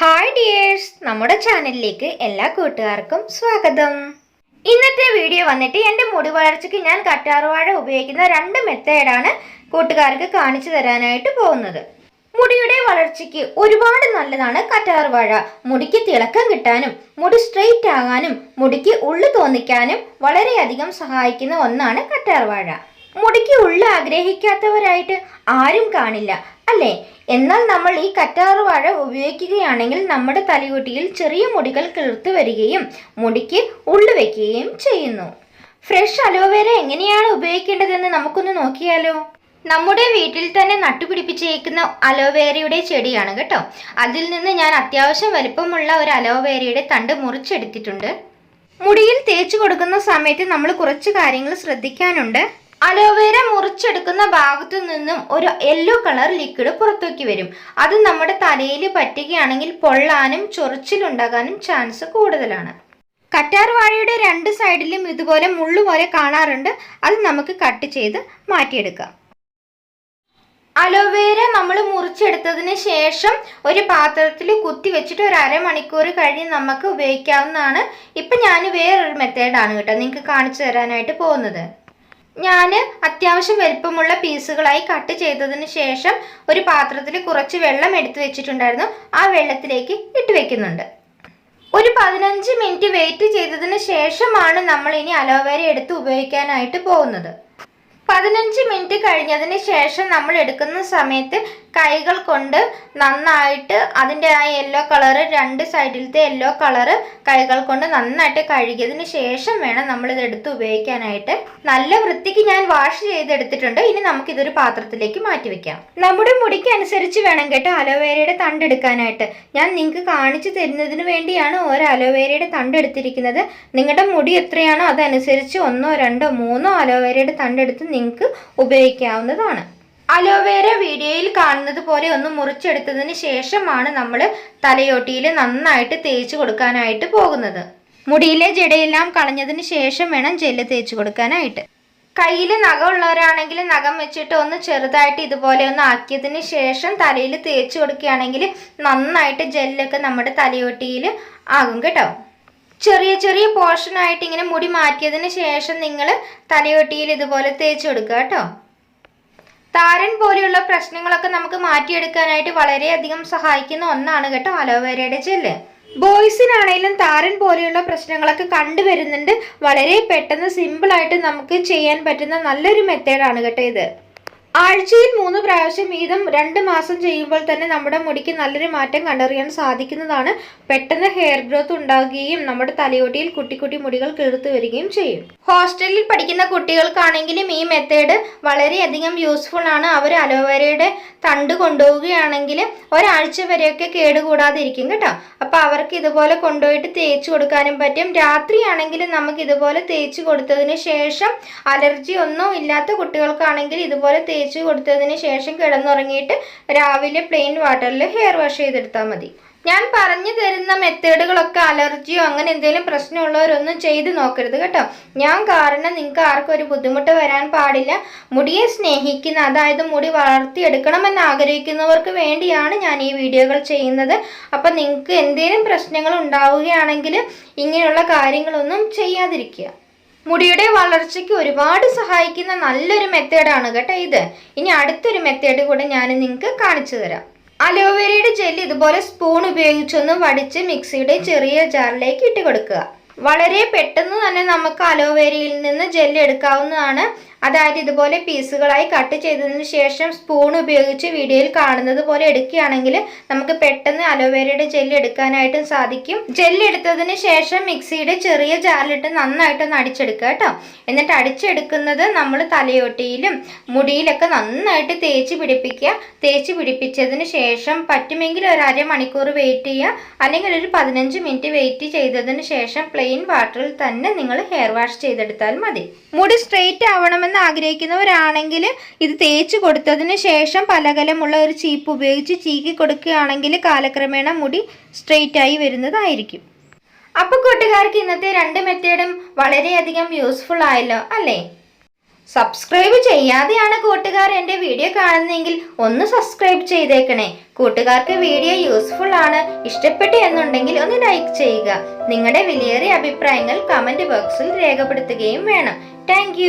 Hi dears, നമ്മുടെ ചാനലിലേക്ക് എല്ലാ കൂട്ടുകാർക്കും സ്വാഗതം. ഇന്നത്തെ വീഡിയോ വന്നിട്ട് എൻ്റെ മുടി വളർച്ചയ്ക്ക് ഞാൻ കറ്റാർവാഴ ഉപയോഗിക്കുന്ന 2 മെത്തേഡാണ് കൂട്ടുകാർക്ക് കാണിച്ചു തരാനായിട്ട് പോകുന്നത്. മുടിയുടെ വളർച്ചയ്ക്ക് ഒരുപാട് നല്ലതാണ് കറ്റാർവാഴ. മുടിക്ക് തിളക്കം കിട്ടാനും മുടി സ്ട്രെയിറ്റ് ആകാനും മുടിക്ക് ഉള്ളു തോന്നിക്കാനും വളരെയധികം സഹായിക്കുന്ന ഒന്നാണ് കറ്റാർവാഴ. മുടിക്ക് ഉള്ളു ആഗ്രഹിക്കാത്തവരായിട്ട് ആരും കാണില്ല അല്ലേ? എന്നാൽ നമ്മൾ ഈ കറ്റാർവാഴ ഉപയോഗിക്കുകയാണെങ്കിൽ നമ്മുടെ തലയോട്ടിയിൽ ചെറിയ മുടികൾ കിളിർത്തു വരികയും മുടിക്ക് ഉള്ളു വയ്ക്കുകയും ചെയ്യുന്നു. ഫ്രഷ് അലോവേര എങ്ങനെയാണ് ഉപയോഗിക്കേണ്ടതെന്ന് നമുക്കൊന്ന് നോക്കിയാലോ. നമ്മുടെ വീട്ടിൽ തന്നെ നട്ടുപിടിപ്പിച്ചേക്കുന്ന അലോവേരയുടെ ചെടിയാണ് കേട്ടോ. അതിൽ നിന്ന് ഞാൻ അത്യാവശ്യം വലുപ്പമുള്ള ഒരു അലോവേരയുടെ തണ്ട് മുറിച്ചെടുത്തിട്ടുണ്ട്. മുടിയിൽ തേച്ചു കൊടുക്കുന്ന സമയത്ത് നമ്മൾ കുറച്ച് കാര്യങ്ങൾ ശ്രദ്ധിക്കാനുണ്ട്. അലോവേര മുറിച്ചെടുക്കുന്ന ഭാഗത്തു നിന്നും ഒരു യെല്ലോ കളർ ലിക്വിഡ് പുറത്തേക്ക് വരും. അത് നമ്മുടെ തലയിൽ പറ്റുകയാണെങ്കിൽ പൊള്ളാനും ചൊറിച്ചിലുണ്ടാകാനും ചാൻസ് കൂടുതലാണ്. കറ്റാർവാഴയുടെ 2 സൈഡിലും ഇതുപോലെ മുള്ളു പോലെ കാണാറുണ്ട്. അത് നമുക്ക് കട്ട് ചെയ്ത് മാറ്റിയെടുക്കാം. അലോവേര നമ്മൾ മുറിച്ചെടുത്തതിന് ശേഷം ഒരു പാത്രത്തിൽ കുത്തി വെച്ചിട്ട് ഒരു അരമണിക്കൂർ കഴിഞ്ഞ് നമുക്ക് ഉപയോഗിക്കാവുന്നതാണ്. ഇപ്പം ഞാൻ വേറൊരു മെത്തേഡാണ് കേട്ടോ നിങ്ങൾക്ക് കാണിച്ചു തരാനായിട്ട് പോകുന്നത്. ഞാൻ അത്യാവശ്യം വലുപ്പമുള്ള പീസുകളായി കട്ട് ചെയ്തതിന് ശേഷം ഒരു പാത്രത്തിൽ കുറച്ച് വെള്ളം എടുത്തു വെച്ചിട്ടുണ്ടായിരുന്നു. ആ വെള്ളത്തിലേക്ക് ഇട്ട് വെക്കുന്നുണ്ട്. ഒരു 15 മിനിറ്റ് വെയിറ്റ് ചെയ്തതിന് ശേഷമാണ് നമ്മൾ ഇനി അലോവേര എടുത്ത് ഉപയോഗിക്കാനായിട്ട് പോകുന്നത്. 15 മിനിറ്റ് കഴിഞ്ഞതിന് ശേഷം നമ്മൾ എടുക്കുന്ന സമയത്ത് കൈകൾ കൊണ്ട് നന്നായിട്ട് അതിൻ്റെ ആ യെല്ലോ കളറ് 2 സൈഡിലത്തെ യെല്ലോ കളറ് കൈകൾ കൊണ്ട് നന്നായിട്ട് കഴുകിയതിന് ശേഷം വേണം നമ്മളിത് എടുത്ത് ഉപയോഗിക്കാനായിട്ട്. നല്ല വൃത്തിക്ക് ഞാൻ വാഷ് ചെയ്തെടുത്തിട്ടുണ്ട്. ഇനി നമുക്കിതൊരു പാത്രത്തിലേക്ക് മാറ്റി വെക്കാം. നമ്മുടെ മുടിക്ക് അനുസരിച്ച് വേണം കേട്ടോ അലോവേരയുടെ തണ്ട് എടുക്കാനായിട്ട്. ഞാൻ നിങ്ങൾക്ക് കാണിച്ചു തരുന്നതിന് വേണ്ടിയാണ് ഒരു അലോവേരയുടെ തണ്ട് എടുത്തിരിക്കുന്നത്. നിങ്ങളുടെ മുടി എത്രയാണോ അതനുസരിച്ച് 1, 2, 3 അലോവേരയുടെ തണ്ടെടുത്ത് നിങ്ങൾക്ക് ഉപയോഗിക്കാവുന്നതാണ്. അലോവേര വീഡിയോയിൽ കാണുന്നത് പോലെ ഒന്ന് മുറിച്ചെടുത്തതിന് ശേഷമാണ് നമ്മൾ തലയോട്ടിയിൽ നന്നായിട്ട് തേച്ച് കൊടുക്കാനായിട്ട് പോകുന്നത്. മുടിയിലെ ജടയെല്ലാം കളഞ്ഞതിന് ശേഷം വേണം ജെല്ല് തേച്ച് കൊടുക്കാനായിട്ട്. കയ്യിൽ നഖമുള്ളവരാണെങ്കിൽ നഖം വെച്ചിട്ട് ഒന്ന് ചെറുതായിട്ട് ഇതുപോലെ ഒന്ന് ആക്കിയതിന് ശേഷം തലയിൽ തേച്ച് കൊടുക്കുകയാണെങ്കിൽ നന്നായിട്ട് ജെല്ലൊക്കെ നമ്മുടെ തലയോട്ടിയിൽ ആകും കേട്ടോ. ചെറിയ ചെറിയ പോർഷനായിട്ട് ഇങ്ങനെ മുടി മാറ്റിയതിന് ശേഷം നിങ്ങൾ തലയോട്ടിയിൽ ഇതുപോലെ തേച്ച് കൊടുക്കുക കേട്ടോ. താരൻ പോലെയുള്ള പ്രശ്നങ്ങളൊക്കെ നമുക്ക് മാറ്റിയെടുക്കാനായിട്ട് വളരെയധികം സഹായിക്കുന്ന ഒന്നാണ് കേട്ടോ അലോവേരയുടെ ജെല്ല്. ബോയ്സിനാണെങ്കിലും താരൻ പോലെയുള്ള പ്രശ്നങ്ങളൊക്കെ കണ്ടുവരുന്നുണ്ട്. വളരെ പെട്ടെന്ന് സിമ്പിളായിട്ട് നമുക്ക് ചെയ്യാൻ പറ്റുന്ന നല്ലൊരു മെത്തേഡാണ് കേട്ടോ ഇത്. ആഴ്ചയിൽ 3 പ്രാവശ്യം വീതം 2 മാസം ചെയ്യുമ്പോൾ തന്നെ നമ്മുടെ മുടിക്ക് നല്ലൊരു മാറ്റം കണ്ടറിയാൻ സാധിക്കുന്നതാണ്. പെട്ടെന്ന് ഹെയർ ഗ്രോത്ത് ഉണ്ടാകുകയും നമ്മുടെ തലയോട്ടിയിൽ കുട്ടി കുട്ടി മുടികൾ കിളിർത്തു വരികയും ചെയ്യും. ഹോസ്റ്റലിൽ പഠിക്കുന്ന കുട്ടികൾക്കാണെങ്കിലും ഈ മെത്തേഡ് വളരെയധികം യൂസ്ഫുൾ ആണ്. അവർ അലോവേരയുടെ തണ്ട് കൊണ്ടുപോവുകയാണെങ്കിൽ ഒരാഴ്ച വരെയൊക്കെ കേടുകൂടാതിരിക്കും കേട്ടോ. അപ്പോൾ അവർക്ക് ഇതുപോലെ കൊണ്ടുപോയിട്ട് തേച്ച് കൊടുക്കാനും പറ്റും. രാത്രിയാണെങ്കിൽ നമുക്ക് ഇതുപോലെ തേച്ച് കൊടുത്തതിന് ശേഷം അലർജി ഒന്നും ഇല്ലാത്ത കുട്ടികൾക്കാണെങ്കിൽ ഇതുപോലെ തേച്ച് കൊടുത്തതിന് ശേഷം കിടന്നുറങ്ങിയിട്ട് രാവിലെ പ്ലെയിൻ വാട്ടറിൽ ഹെയർ വാഷ് ചെയ്തെടുത്താൽ മതി. ഞാൻ പറഞ്ഞു തരുന്ന മെത്തേഡുകളൊക്കെ അലർജിയോ അങ്ങനെ എന്തെങ്കിലും പ്രശ്നമുള്ളവരൊന്നും ചെയ്ത് നോക്കരുത് കേട്ടോ. ഞാൻ കാരണം നിങ്ങൾക്ക് ആർക്കും ഒരു ബുദ്ധിമുട്ട് വരാൻ പാടില്ല. മുടിയെ സ്നേഹിക്കുന്ന, അതായത് മുടി വളർത്തിയെടുക്കണമെന്ന് ആഗ്രഹിക്കുന്നവർക്ക് വേണ്ടിയാണ് ഞാൻ ഈ വീഡിയോകൾ ചെയ്യുന്നത്. അപ്പം നിങ്ങൾക്ക് എന്തെങ്കിലും പ്രശ്നങ്ങൾ ഉണ്ടാവുകയാണെങ്കിൽ ഇങ്ങനെയുള്ള കാര്യങ്ങളൊന്നും ചെയ്യാതിരിക്കുക. മുടിയുടെ വളർച്ചയ്ക്ക് ഒരുപാട് സഹായിക്കുന്ന നല്ലൊരു മെത്തേഡാണ് കേട്ടോ ഇത്. ഇനി അടുത്തൊരു മെത്തേഡ് കൂടെ ഞാൻ നിങ്ങൾക്ക് കാണിച്ചു തരാം. അലോവേരയുടെ ജെല്ല് ഇതുപോലെ സ്പൂൺ ഉപയോഗിച്ചൊന്ന് വടിച്ച് മിക്സിയുടെ ചെറിയ ജാറിലേക്ക് ഇട്ട് കൊടുക്കുക. വളരെ പെട്ടെന്ന് തന്നെ നമുക്ക് അലോവേരയിൽ നിന്ന് ജെല്ല് എടുക്കാവുന്നതാണ്. അതായത് ഇതുപോലെ പീസുകളായി കട്ട് ചെയ്തതിന് ശേഷം സ്പൂൺ ഉപയോഗിച്ച് വീഡിയോയിൽ കാണുന്നത് പോലെ എടുക്കുകയാണെങ്കിൽ നമുക്ക് പെട്ടെന്ന് അലോവേരയുടെ ജെല്ല് എടുക്കാനായിട്ടും സാധിക്കും. ജെല്ല് എടുത്തതിന് ശേഷം മിക്സിയുടെ ചെറിയ ജാറിലിട്ട് നന്നായിട്ടൊന്ന് അടിച്ചെടുക്കുക കേട്ടോ. എന്നിട്ട് അടിച്ചെടുക്കുന്നത് നമ്മൾ തലയോട്ടിയിലും മുടിയിലൊക്കെ നന്നായിട്ട് തേച്ച് പിടിപ്പിക്കുക. തേച്ച് പിടിപ്പിച്ചതിന് ശേഷം പറ്റുമെങ്കിൽ ഒരു അരമണിക്കൂർ വെയിറ്റ് ചെയ്യുക, അല്ലെങ്കിൽ ഒരു 15 മിനിറ്റ് വെയിറ്റ് ചെയ്തതിന് ശേഷം പ്ലെയിൻ വാട്ടറിൽ തന്നെ നിങ്ങൾ ഹെയർ വാഷ് ചെയ്തെടുത്താൽ മതി. മുടി സ്ട്രെയിറ്റ് ആവണമെന്ന് ആഗ്രഹിക്കുന്നവരാണെങ്കിൽ ഇത് തേച്ച് കൊടുത്തതിന് ശേഷം പലകലമുള്ള ഒരു ചീപ്പ് ഉപയോഗിച്ച് ചീക്കി കൊടുക്കുകയാണെങ്കിൽ കാലക്രമേണ മുടി സ്ട്രെയിറ്റ് ആയി വരുന്നതായിരിക്കും. അപ്പോൾ കൂട്ടുകാർക്ക് ഇന്നത്തെ 2 മെത്തേഡും വളരെയധികം യൂസ്ഫുൾ ആയല്ലോ അല്ലേ? സബ്സ്ക്രൈബ് ചെയ്യാതെയാണ് കൂട്ടുകാർ എൻ്റെ വീഡിയോ കാണുന്നതെങ്കിൽ ഒന്ന് സബ്സ്ക്രൈബ് ചെയ്തേക്കണേ. കൂട്ടുകാർക്ക് വീഡിയോ യൂസ്ഫുൾ ആണ്, ഇഷ്ടപ്പെട്ടു എന്നുണ്ടെങ്കിൽ ഒന്ന് ലൈക്ക് ചെയ്യുക. നിങ്ങളുടെ വിലയേറിയ അഭിപ്രായങ്ങൾ കമന്റ് ബോക്സിൽ രേഖപ്പെടുത്തുകയും വേണം. താങ്ക്